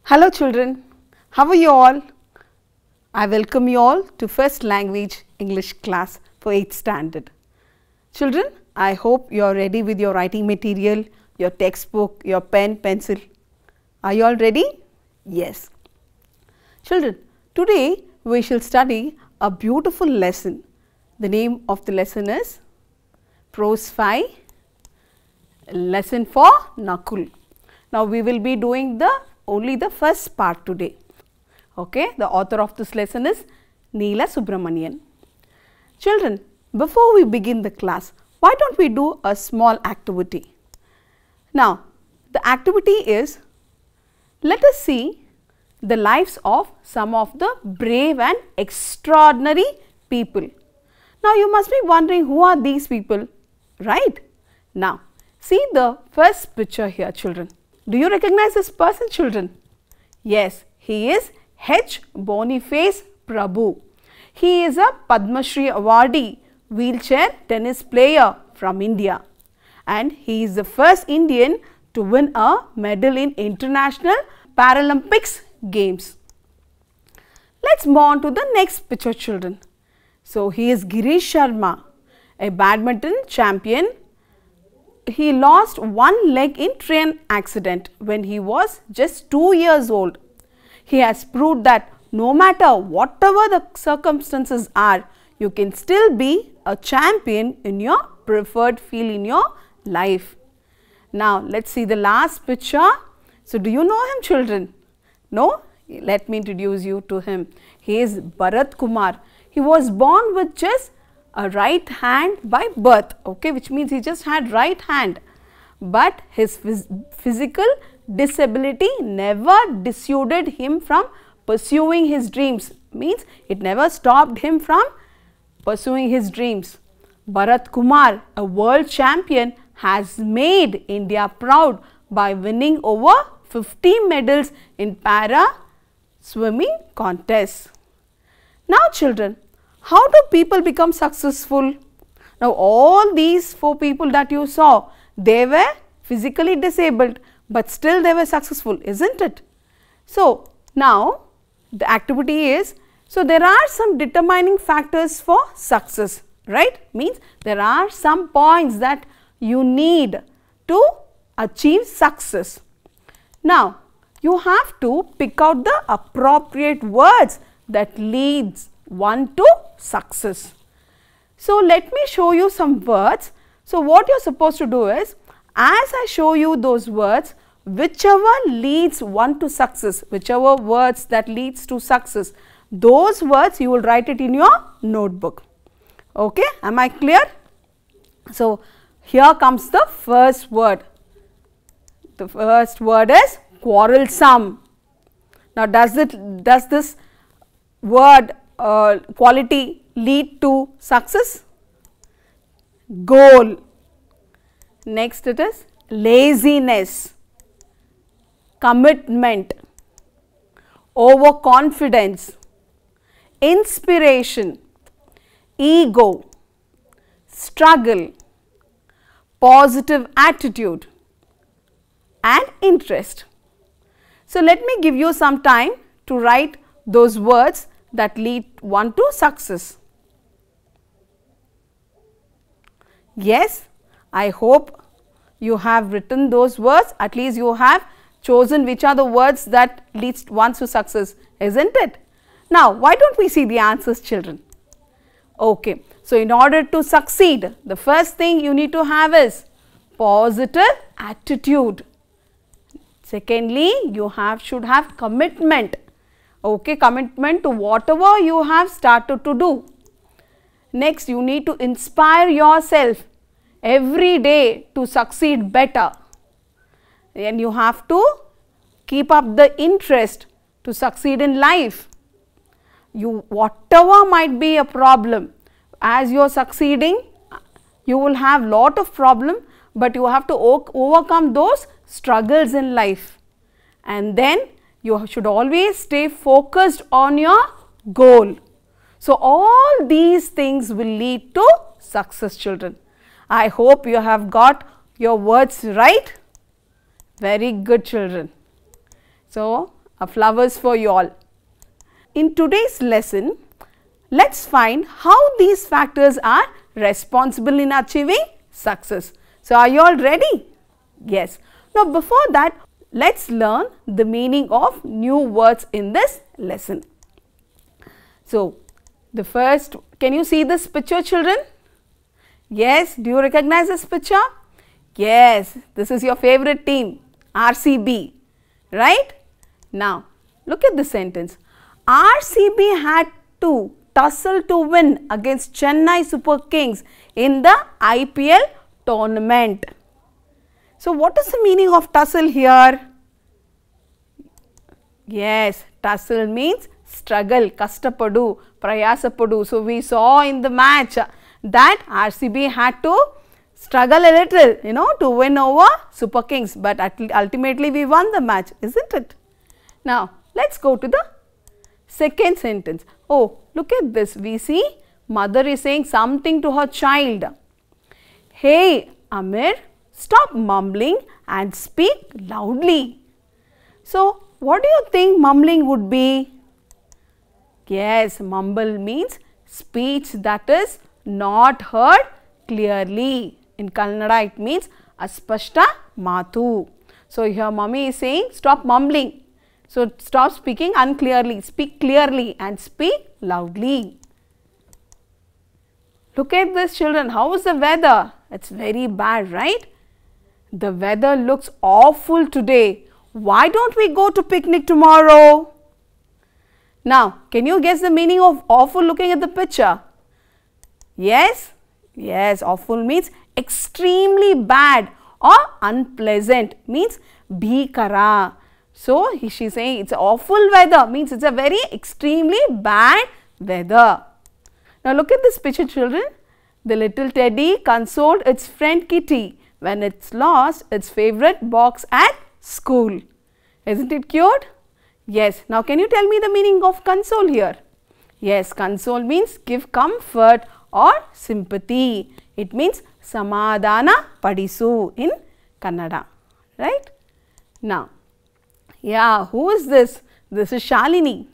Hello children, how are you all? I welcome you all to First Language English class for 8th standard. Children, I hope you are ready with your writing material, your textbook, your pen, pencil. Are you all ready? Yes. Children, today we shall study a beautiful lesson. The name of the lesson is Prose 5, lesson for NAKUL. Now, we will be doing only the first part today. Okay, the author of this lesson is Neela Subramanian. Children, before we begin the class, why don't we do a small activity? Now, the activity is, let us see the lives of some of the brave and extraordinary people. Now, you must be wondering who are these people, right? Now, see the first picture here, children. Do you recognize this person, children? Yes, he is H. Boniface Prabhu. He is a Padma Shri awardee, wheelchair tennis player from India, and he is the first Indian to win a medal in International Paralympics Games. Let's move on to the next picture, children. So, he is Girish Sharma, a badminton champion. He lost one leg in train accident when he was just 2 years old. He has proved that no matter whatever the circumstances are, you can still be a champion in your preferred field in your life. Now, let's see the last picture. So, do you know him, children? No? Let me introduce you to him. He is Bharat Kumar. He was born with just a right hand by birth, okay, which means he just had right hand, but his physical disability never dissuaded him from pursuing his dreams, means it never stopped him from pursuing his dreams. Bharat Kumar, a world champion, has made India proud by winning over 50 medals in para swimming contests. Now children, how do people become successful? Now, all these 4 people that you saw, they were physically disabled, but still they were successful, isn't it? So, now the activity is, so there are some determining factors for success, right? Means there are some points that you need to achieve success. Now, you have to pick out the appropriate words that leads one to success. So, let me show you some words. So, what you are supposed to do is, as I show you those words, whichever leads one to success, whichever words that leads to success, those words you will write it in your notebook. Okay, am I clear? So, here comes the first word. The first word is quarrelsome. Now, does this word quality lead to success? Goal. Next it is laziness, commitment, overconfidence, inspiration, ego, struggle, positive attitude and interest. So, let me give you some time to write those words that lead one to success. Yes, I hope you have written those words, at least you have chosen which are the words that leads one to success, isn't it? Now, why don't we see the answers, children? Okay, so in order to succeed, the first thing you need to have is positive attitude. Secondly, you should have commitment. Okay, commitment to whatever you have started to do. Next, you need to inspire yourself every day to succeed better. And you have to keep up the interest to succeed in life. Whatever might be a problem, as you are succeeding, you will have lot of problem, but you have to overcome those struggles in life. And then you should always stay focused on your goal. So, all these things will lead to success, children. I hope you have got your words right. Very good, children. So, Flowers for you all. In today's lesson, let's find how these factors are responsible in achieving success. So, are you all ready? Yes. Now, before that, let's learn the meaning of new words in this lesson. So, the first, can you see this picture, children? Yes, do you recognize this picture? Yes, this is your favorite team, RCB, right? Now, look at the sentence. RCB had to tussle to win against Chennai Super Kings in the IPL tournament. So, what is the meaning of tussle here? Yes, tussle means struggle, kastapadu, prayasapadu. So, we saw in the match that RCB had to struggle a little, to win over Super Kings, but ultimately we won the match, isn't it? Now, let's go to the second sentence. Oh, look at this. We see mother is saying something to her child. Hey, Amir, stop mumbling and speak loudly. So, what do you think mumbling would be? Yes, mumble means speech that is not heard clearly. In Kannada, it means aspashta matu. So, here mommy is saying stop mumbling. So, stop speaking unclearly, speak clearly and speak loudly. Look at this, children. How is the weather? It's very bad, right? The weather looks awful today. Why don't we go to picnic tomorrow? Now, can you guess the meaning of awful looking at the picture? Yes? Yes, awful means extremely bad or unpleasant, means bhikara. So, she is saying it's awful weather, means it's a very extremely bad weather. Now, look at this picture, children. The little teddy consoled its friend Kitty when it's lost its favorite box at school. Isn't it cute? Yes. Now, can you tell me the meaning of console here? Yes, console means give comfort or sympathy. It means samadhana padisu in Kannada, right? Now, yeah, who is this? This is Shalini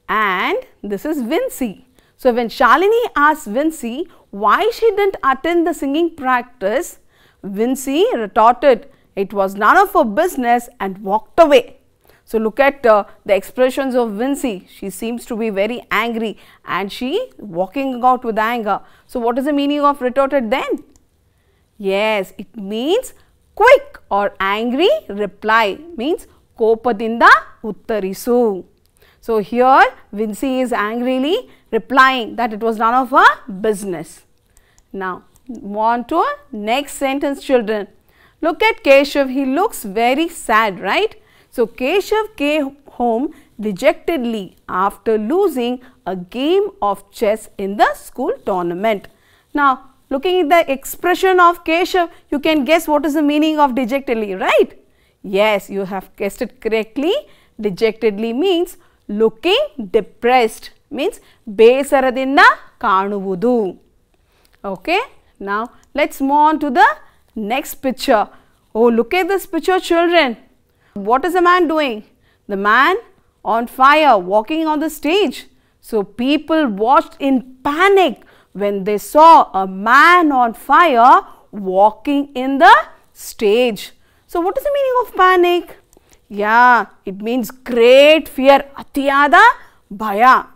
and this is Vincy. So, when Shalini asked Vincy why she didn't attend the singing practice, Vincy retorted, it was none of her business and walked away. So, look at the expressions of Vincy. She seems to be very angry and she walking out with anger. So, what is the meaning of retorted then? Yes, it means quick or angry reply, means kopadinda uttarisu. So, here Vincy is angrily replying that it was none of her business. Now, move on to our next sentence, children. Look at Keshav. He looks very sad, right? So, Keshav came home dejectedly after losing a game of chess in the school tournament. Now, looking at the expression of Keshav, you can guess what is the meaning of dejectedly, right? Yes, you have guessed it correctly. Dejectedly means looking depressed, means besaradinda kanuvudu. Okay. Now, let's move on to the next picture. Oh, look at this picture, children. What is the man doing? The man on fire walking on the stage. So, people watched in panic when they saw a man on fire walking in the stage. So, what is the meaning of panic? Yeah, it means great fear, atiyada bhaya.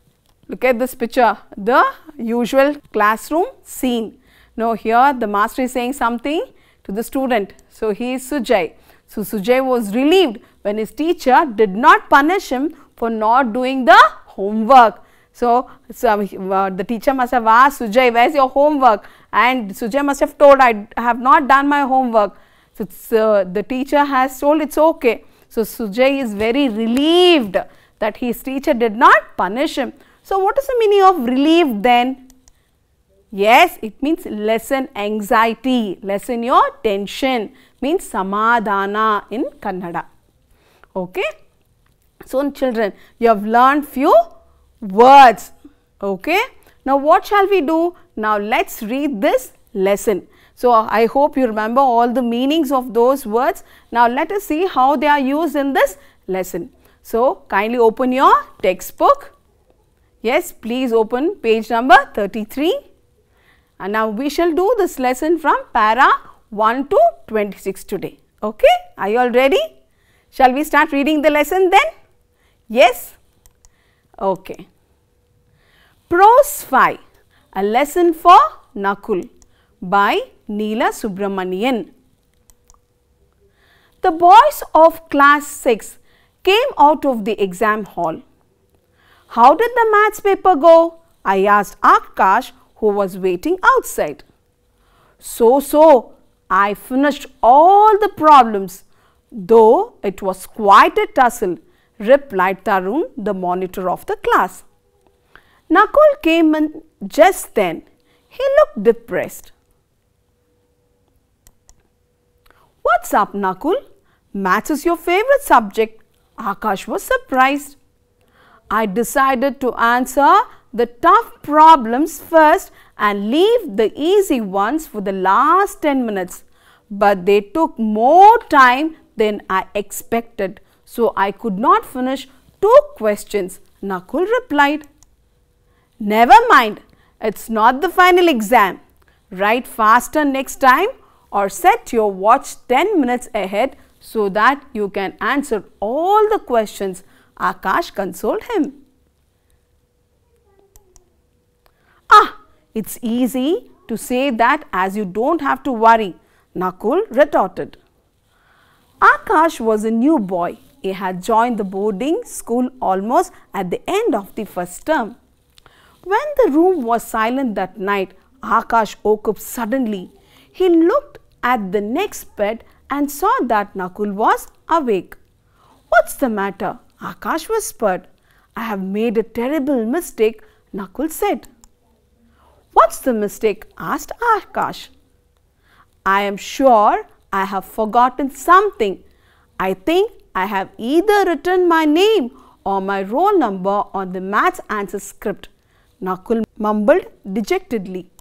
Look at this picture, the usual classroom scene. Now, here the master is saying something to the student. So, he is Sujay. So, Sujay was relieved when his teacher did not punish him for not doing the homework. So the teacher must have asked Sujay, where is your homework? And Sujay must have told, I have not done my homework. So the teacher has told it's okay. So Sujay is very relieved that his teacher did not punish him. So what is the meaning of relieved then? Yes, it means lessen anxiety, lessen your tension, means samadhana in Kannada. Okay. So children, you have learned few words. Okay. Now what shall we do? Now let's read this lesson. So I hope you remember all the meanings of those words. Now let us see how they are used in this lesson. So, kindly open your textbook. Yes, please open page number 33. And now we shall do this lesson from para 1 to 26 today. Okay, are you all ready? Shall we start reading the lesson then? Yes? Okay. Prose 5, a lesson for NAKUL by Neela Subramanian. The boys of class 6 came out of the exam hall. How did the maths paper go? I asked Akash, who was waiting outside. So, I finished all the problems, though it was quite a tussle, replied Tarun, the monitor of the class. Nakul came in just then. He looked depressed. What's up, Nakul? Maths is your favorite subject. Akash was surprised. I decided to answer the tough problems first and leave the easy ones for the last 10 minutes. But they took more time than I expected, so I could not finish 2 questions, Nakul replied. Never mind, it's not the final exam. Write faster next time or set your watch 10 minutes ahead so that you can answer all the questions, Akash consoled him. It's easy to say that as you don't have to worry, Nakul retorted. Akash was a new boy. He had joined the boarding school almost at the end of the first term. When the room was silent that night, Akash woke up suddenly. He looked at the next bed and saw that Nakul was awake. What's the matter? Akash whispered. I have made a terrible mistake, Nakul said. What's the mistake? Asked Akash. I am sure I have forgotten something. I think I have either written my name or my roll number on the maths answer script, Nakul mumbled dejectedly.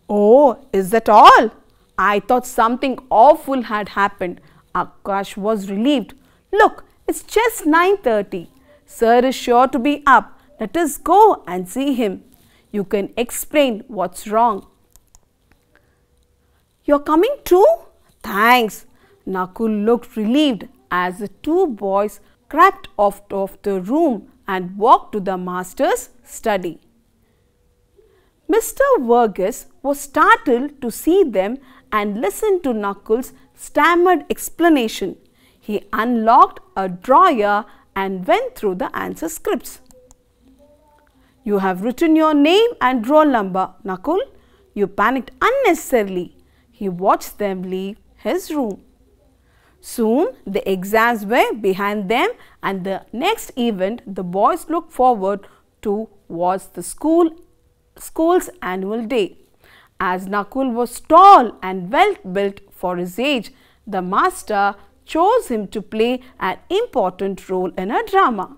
Oh, is that all? I thought something awful had happened. Akash was relieved. Look, it's just 9:30. Sir is sure to be up. Let us go and see him. You can explain what's wrong. You're coming too? Thanks. Nakul looked relieved as the 2 boys crept off of the room and walked to the master's study. Mr. Verghese was startled to see them and listened to Nakul's stammered explanation. He unlocked a drawer and went through the answer scripts. You have written your name and roll number, Nakul. You panicked unnecessarily. He watched them leave his room. Soon the exams were behind them and the next event the boys looked forward to was the school's annual day. As Nakul was tall and well built for his age, the master chose him to play an important role in a drama.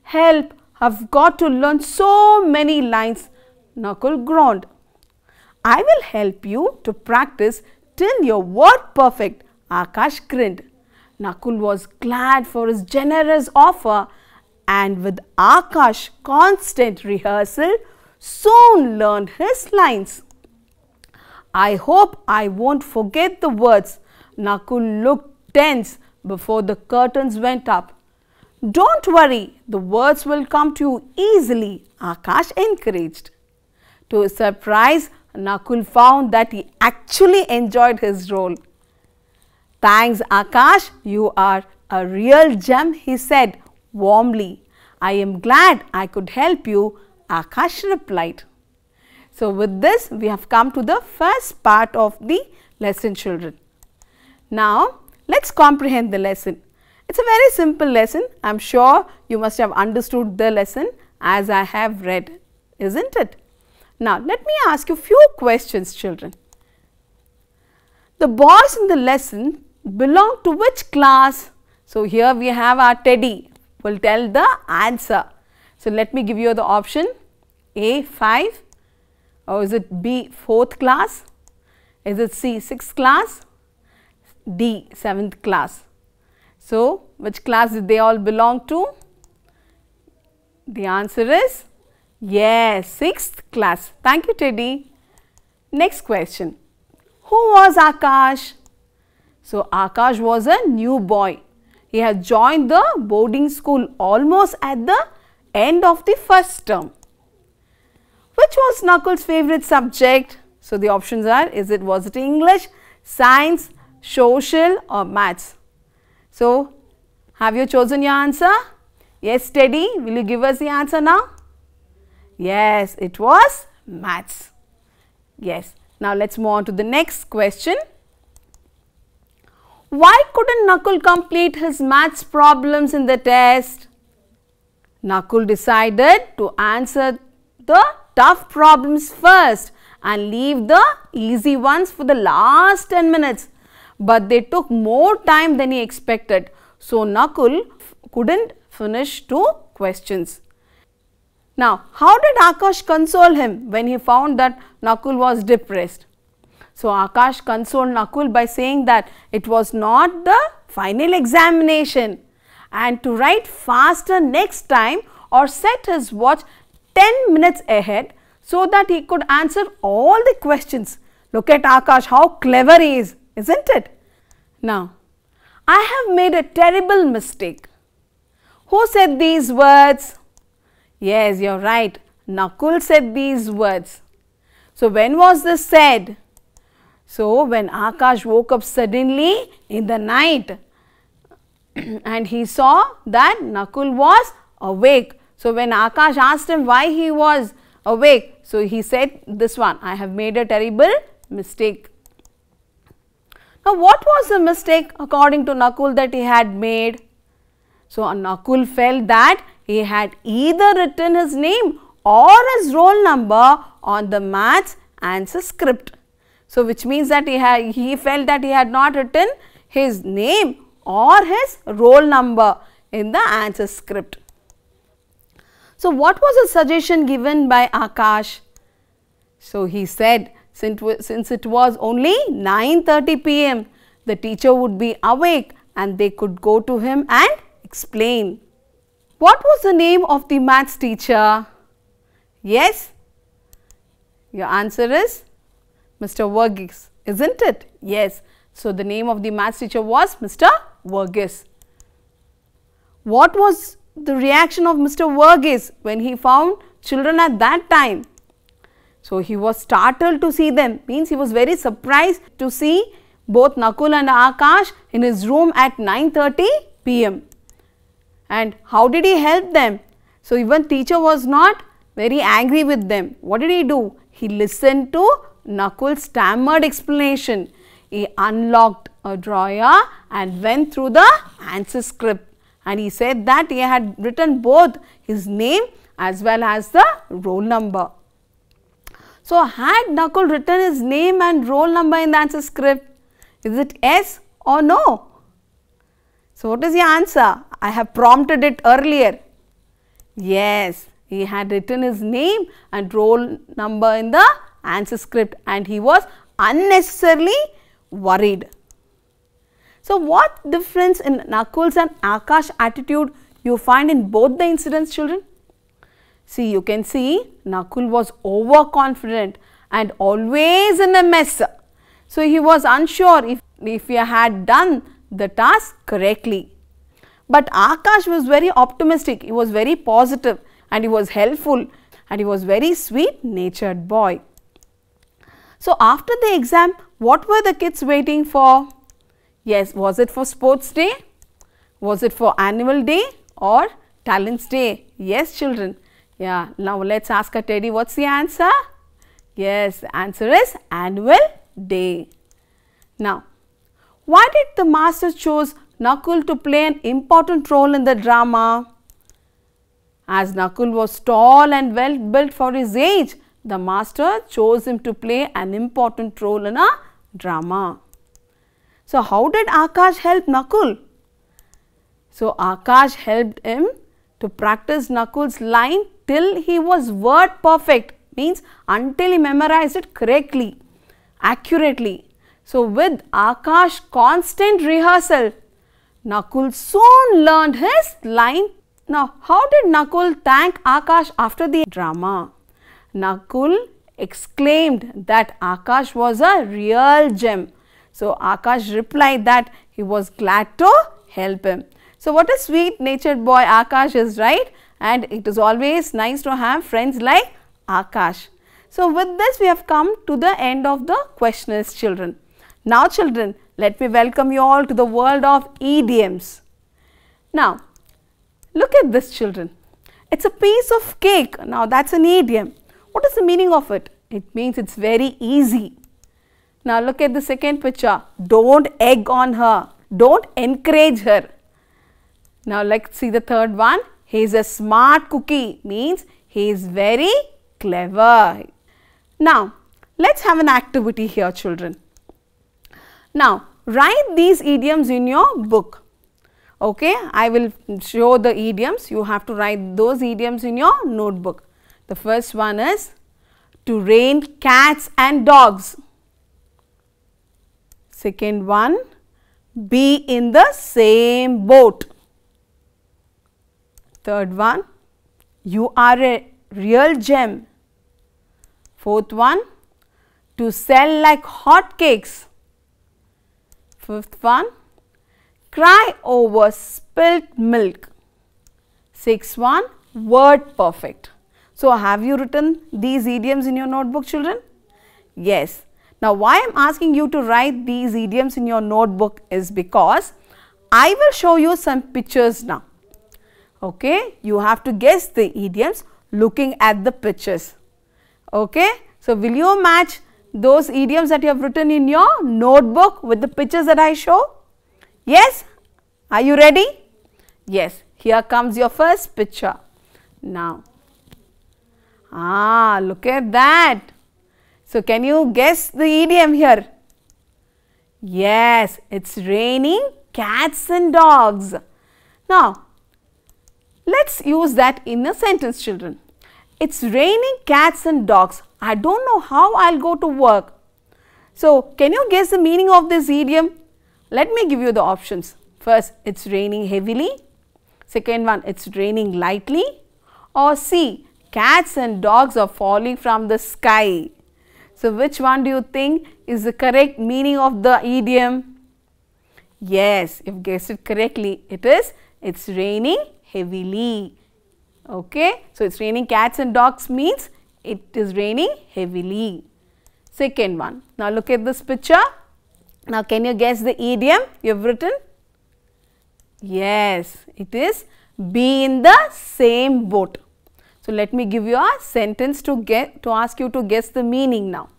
Help! I've got to learn so many lines, Nakul groaned. I will help you to practice till you're word perfect, Akash grinned. Nakul was glad for his generous offer and with Akash constant rehearsal soon learned his lines. I hope I won't forget the words. Nakul looked tense before the curtains went up. Don't worry, the words will come to you easily, Akash encouraged. To his surprise, Nakul found that he actually enjoyed his role. Thanks, Akash, you are a real gem, he said warmly. I am glad I could help you, Akash replied. So, with this, we have come to the first part of the lesson, children. Now, let's comprehend the lesson. It's a very simple lesson. I am sure you must have understood the lesson as I have read, isn't it? Now, let me ask you a few questions, children. The boys in the lesson belong to which class? So, here we have our Teddy will tell the answer. So, let me give you the option A 5 or is it B 4th class? Is it C 6th class? D 7th class? So, which class did they all belong to? The answer is yes, 6th class. Thank you, Teddy. Next question. Who was Akash? So, Akash was a new boy. He had joined the boarding school almost at the end of the first term. Which was Nakul's favorite subject? So, the options are, was it English, science, social or maths? So, have you chosen your answer? Yes, Teddy, will you give us the answer now? Yes, it was maths. Yes. Now, let us move on to the next question. Why couldn't Nakul complete his maths problems in the test? Nakul decided to answer the tough problems first and leave the easy ones for the last 10 minutes. But they took more time than he expected. So, Nakul couldn't finish 2 questions. Now, how did Akash console him when he found that Nakul was depressed? So, Akash consoled Nakul by saying that it was not the final examination and to write faster next time or set his watch 10 minutes ahead so that he could answer all the questions. Look at Akash, how clever he is, isn't it? Now, I have made a terrible mistake. Who said these words? Yes, you are right. Nakul said these words. So, when was this said? So, when Akash woke up suddenly in the night and he saw that Nakul was awake. So, when Akash asked him why he was awake, so he said this one, I have made a terrible mistake. Now, what was the mistake according to Nakul that he had made? So, Nakul felt that he had either written his name or his roll number on the maths answer script. So, which means that he felt that he had not written his name or his roll number in the answer script. So, what was the suggestion given by Akash? So, he said since it was only 9:30 p.m., the teacher would be awake and they could go to him and explain. What was the name of the maths teacher? Yes? Your answer is Mr. Verghese, isn't it? Yes. So, the name of the maths teacher was Mr. Verghese. What was the reaction of Mr. Verghese when he found children at that time? So, he was startled to see them, means he was very surprised to see both Nakul and Akash in his room at 9:30 p.m. And how did he help them? So, even teacher was not very angry with them. What did he do? He listened to Nakul's stammered explanation. He unlocked a drawer and went through the answer script. And he said that he had written both his name as well as the roll number. So, had Nakul written his name and roll number in the answer script? Is it yes or no? So, what is the answer? I have prompted it earlier. Yes, he had written his name and roll number in the answer script and he was unnecessarily worried. So, what difference in Nakul's and Akash attitude you find in both the incidents, children? See, you can see Nakul was overconfident and always in a mess. So, he was unsure if he had done the task correctly. But Akash was very optimistic, he was very positive and he was helpful and he was very sweet natured boy. So, after the exam, what were the kids waiting for? Yes, was it for sports day? Was it for annual day or talents day? Yes, children. Yeah, now let us ask Teddy, what's the answer? Yes, the answer is annual day. Now, why did the master choose Nakul to play an important role in the drama? As Nakul was tall and well built for his age, the master chose him to play an important role in a drama. So, how did Akash help Nakul? So, Akash helped him to practice Nakul's line till he was word perfect, means until he memorized it correctly, accurately. So, with Akash constant rehearsal, Nakul soon learned his line. Now, how did Nakul thank Akash after the drama? Nakul exclaimed that Akash was a real gem. So, Akash replied that he was glad to help him. So, what a sweet natured boy Akash is, right? And it is always nice to have friends like Akash. So, with this we have come to the end of the questionnaires, children. Now, children, let me welcome you all to the world of idioms. Now, look at this, children. It's a piece of cake. Now, that's an idiom. What is the meaning of it? It means it's very easy. Now, look at the second picture. Don't egg on her. Don't encourage her. Now, let's see the third one. He is a smart cookie. Means he is very clever. Now, let's have an activity here, children. Now, write these idioms in your book. Okay, I will show the idioms. You have to write those idioms in your notebook. The first one is to rain cats and dogs. Second one, be in the same boat. Third one, you are a real gem. Fourth one, to sell like hot cakes. Fifth one, cry over spilt milk. Sixth one, word perfect. So, have you written these idioms in your notebook, children? Yes. Now, why I am asking you to write these idioms in your notebook is because I will show you some pictures now. Okay, you have to guess the idioms looking at the pictures. Okay, so will you match those idioms that you have written in your notebook with the pictures that I show? Yes? Are you ready? Yes, here comes your first picture. Now, look at that. So, can you guess the idiom here? Yes, it's raining cats and dogs. Now, let's use that in a sentence, children. It's raining cats and dogs. I don't know how I'll go to work. So, can you guess the meaning of this idiom? Let me give you the options. First, it's raining heavily. Second one, it's raining lightly. Or C, cats and dogs are falling from the sky. So, which one do you think is the correct meaning of the idiom? Yes, you've guessed it correctly. It is, it's raining heavily. Okay, so it's raining cats and dogs means it is raining heavily. Second one. Now, look at this picture. Now, can you guess the idiom you have written? Yes, it is be in the same boat. So, let me give you a sentence to ask you to guess the meaning now.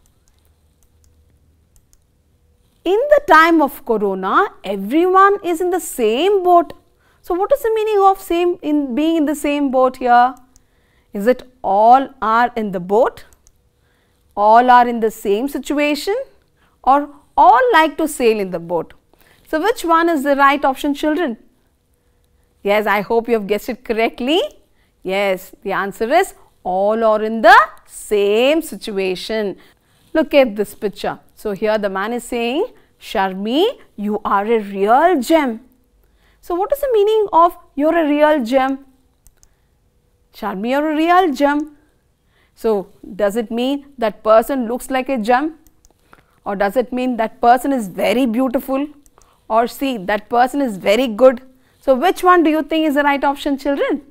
In the time of corona, everyone is in the same boat. So, what is the meaning of being in the same boat here? Is it all are in the boat? All are in the same situation? Or all like to sail in the boat? So, which one is the right option, children? Yes, I hope you have guessed it correctly. Yes, the answer is all are in the same situation. Look at this picture. So, here the man is saying, Sharmi, you are a real gem. So, what is the meaning of you're a real gem? Sharmi, you're a real gem. So, does it mean that person looks like a gem? Or does it mean that person is very beautiful? Or see, that person is very good? So, which one do you think is the right option, children?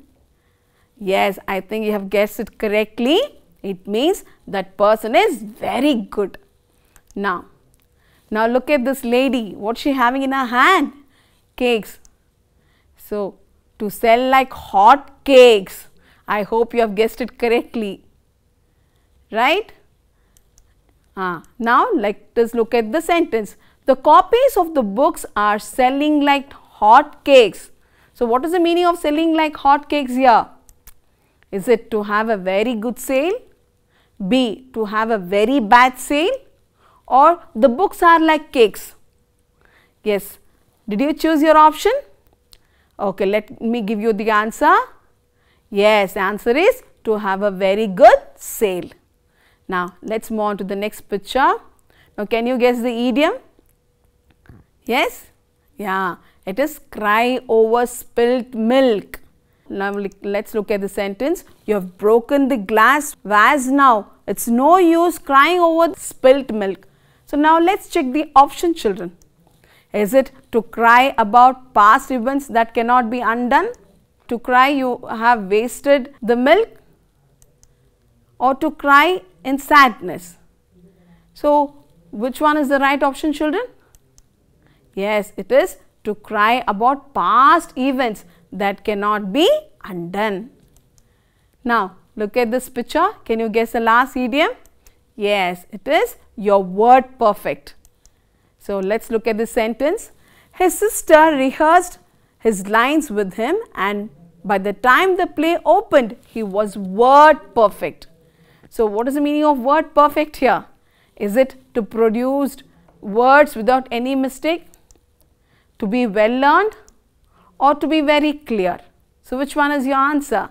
Yes, I think you have guessed it correctly. It means that person is very good. Now look at this lady. What's she having in her hand? Cakes. So, to sell like hot cakes. I hope you have guessed it correctly. Right? Now, let us look at the sentence. The copies of the books are selling like hot cakes. So, what is the meaning of selling like hot cakes here? Is it to have a very good sale? B, to have a very bad sale? Or the books are like cakes? Yes. Did you choose your option? Okay, let me give you the answer. Yes, the answer is to have a very good sale. Now, let's move on to the next picture. Now, can you guess the idiom? Yes? Yeah, It is cry over spilt milk. Now let's look at the sentence. You have broken the glass vase now. It's no use crying over spilt milk. So now let's check the option, children. Is it to cry about past events that cannot be undone? To cry you have wasted the milk, or to cry in sadness? So which one is the right option, children? Yes, it is to cry about past events that cannot be undone. Now look at this picture. Can you guess the last idiom? Yes, it is your word perfect. So let's look at the sentence. His sister rehearsed his lines with him, and by the time the play opened, he was word perfect. So what is the meaning of word perfect here? Is it to produce words without any mistake, to be well learned, or to be very clear? So which one is your answer?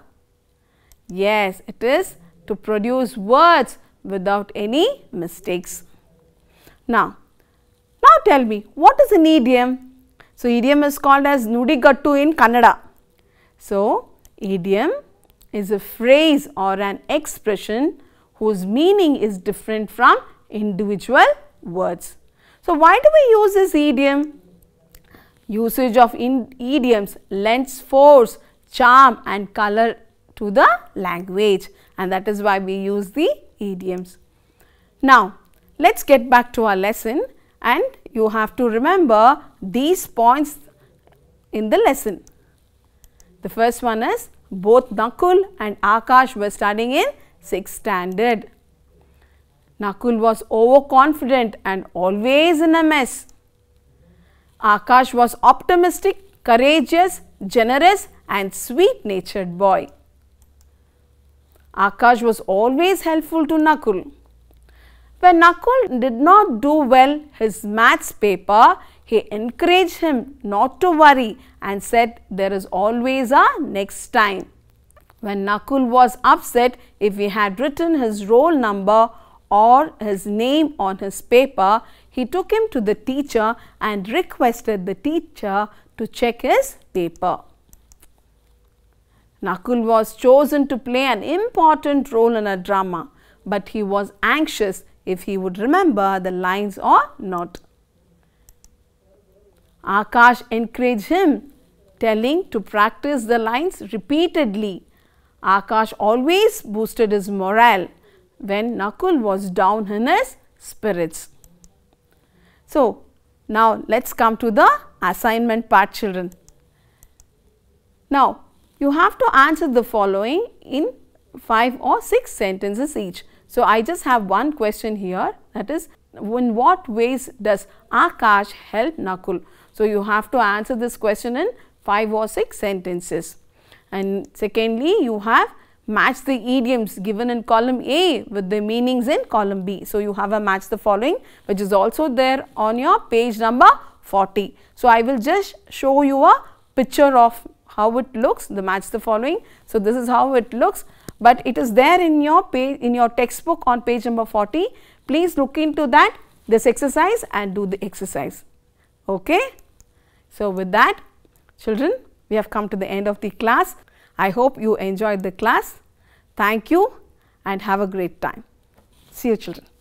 Yes, it is to produce words without any mistakes. Now tell me, what is an idiom? So idiom is called as nudigattu in Kannada. So idiom is a phrase or an expression whose meaning is different from individual words. So why do we use this idiom? Usage of idioms lends force, charm and color to the language, and that is why we use the idioms. Now let's get back to our lesson, and you have to remember these points in the lesson. The first one is both Nakul and Akash were studying in 6th standard. Nakul was overconfident and always in a mess. Akash was optimistic, courageous, generous and sweet-natured boy. Akash was always helpful to Nakul. When Nakul did not do well his maths paper, he encouraged him not to worry and said there is always a next time. When Nakul was upset if he had written his roll number or his name on his paper, he took him to the teacher and requested the teacher to check his paper. Nakul was chosen to play an important role in a drama, but he was anxious if he would remember the lines or not. Akash encouraged him, telling to practice the lines repeatedly. Akash always boosted his morale when Nakul was down in his spirits. So now let's come to the assignment part, children. Now you have to answer the following in 5 or 6 sentences each. So I just have one question here, that is, in what ways does Akash help Nakul? So you have to answer this question in 5 or 6 sentences. And secondly, you have match the idioms given in column A with the meanings in column B. So you have a match the following, which is also there on your page number 40. So I will just show you a picture of how it looks, the match the following. So this is how it looks, but it is there in your page, in your textbook on page number 40. Please look into that, this exercise, and do the exercise. Okay. So with that, children, we have come to the end of the class. I hope you enjoyed the class. Thank you and have a great time. See you, children.